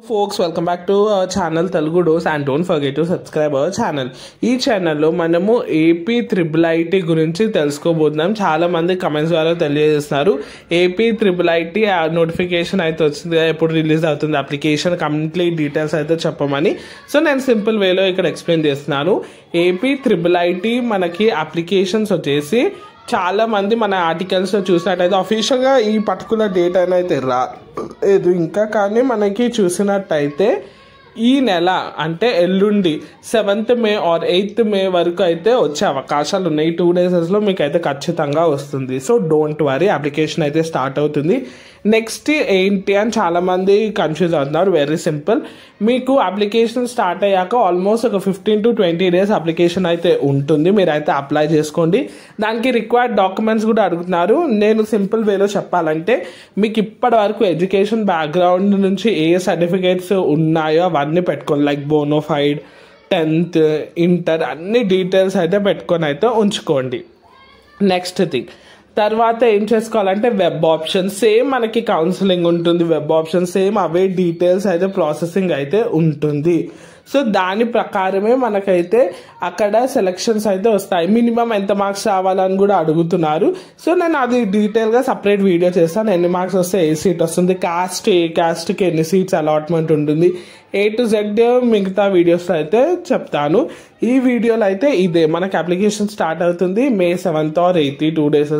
Folks, welcome back to our channel Telugu Dose and don't forget to subscribe our channel. ఈ ఛానల్లో మనము AP IIIT గురించి తెలుసుకోబోతున్నాం. చాలా మంది కమెంట్స్ ద్వారా తెలియజేస్తున్నారు ఏపీ IIIT నోటిఫికేషన్ అయితే వచ్చింది, ఎప్పుడు రిలీజ్ అవుతుంది అప్లికేషన్ కంప్లీట్ డీటెయిల్స్ అయితే చెప్పమని. సో నేను సింపుల్ వేలో ఇక్కడ ఎక్స్ప్లెయిన్ చేస్తున్నాను. ఏపీ IIIT మనకి అప్లికేషన్స్ వచ్చేసి చాలా మంది మన ఆర్టికల్స్ చూసినట్టయితే అఫీషియల్గా ఈ పర్టికులర్ డేట్ అయితే రాలేదు ఇంకా, కానీ మనకి చూసినట్టయితే ఈ నెల అంటే ఎల్లుండి 7th May are 8th May వరకు అయితే వచ్చే అవకాశాలు ఉన్నాయి. 2 days మీకు అయితే ఖచ్చితంగా వస్తుంది. సో డోంట్ వరీ, అప్లికేషన్ అయితే స్టార్ట్ అవుతుంది. నెక్స్ట్ ఏంటి అని చాలామంది కన్ఫ్యూజ్ అవుతున్నారు. వెరీ సింపుల్, మీకు అప్లికేషన్ స్టార్ట్ అయ్యాక ఆల్మోస్ట్ ఒక 15 to 20 days అప్లికేషన్ అయితే ఉంటుంది. మీరైతే అప్లై చేసుకోండి. దానికి రిక్వైర్డ్ డాక్యుమెంట్స్ కూడా అడుగుతున్నారు. నేను సింపుల్ వేలో చెప్పాలంటే మీకు ఇప్పటి వరకు ఎడ్యుకేషన్ బ్యాక్గ్రౌండ్ నుంచి ఏ సర్టిఫికేట్స్ ఉన్నాయో అవన్నీ పెట్టుకోండి. లైక్ బోనోఫైడ్, 10th, ఇంటర్ అన్ని డీటెయిల్స్ అయితే పెట్టుకొని అయితే ఉంచుకోండి. నెక్స్ట్ థింగ్, తర్వాత ఏం చేసుకోవాలంటే వెబ్ ఆప్షన్ సేమ్ మనకి కౌన్సిలింగ్ ఉంటుంది, వెబ్ ఆప్షన్ సేమ్ అవే డీటెయిల్స్ అయితే ప్రాసెసింగ్ అయితే ఉంటుంది. సో దాని ప్రకారమే మనకైతే అక్కడ సెలక్షన్స్ అయితే వస్తాయి. మినిమం ఎంత మార్క్స్ రావాలని కూడా అడుగుతున్నారు. సో నేను అది డీటెయిల్గా సపరేట్ వీడియో చేస్తాను. ఎన్ని మార్క్స్ వస్తే ఏ సీట్ వస్తుంది, క్యాస్ట్కి ఎన్ని సీట్స్ అలాట్మెంట్ ఉంటుంది, A to Z మిగతా వీడియోస్ అయితే చెప్తాను. ఈ వీడియోలో అయితే ఇదే మనకి అప్లికేషన్ స్టార్ట్ అవుతుంది May 7th or 8th 2 days.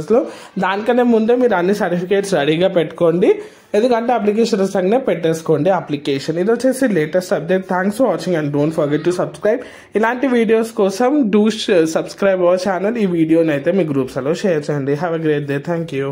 దానికన్నా ముందే మీరు అన్ని సర్టిఫికేట్స్ రెడీగా పెట్టుకోండి, ఎందుకంటే అప్లికేషన్ సంగనే పెట్టేసుకోండి అప్లికేషన్. ఇది వచ్చేసి latest update. Thanks for watching and don't forget to subscribe. ఇలాంటి వీడియోస్ కోసం డూ సబ్స్క్రైబ్ అవర్ ఛానల్. ఈ వీడియోని అయితే మీ గ్రూప్స్లో షేర్ చేయండి. Have a great day. Thank you.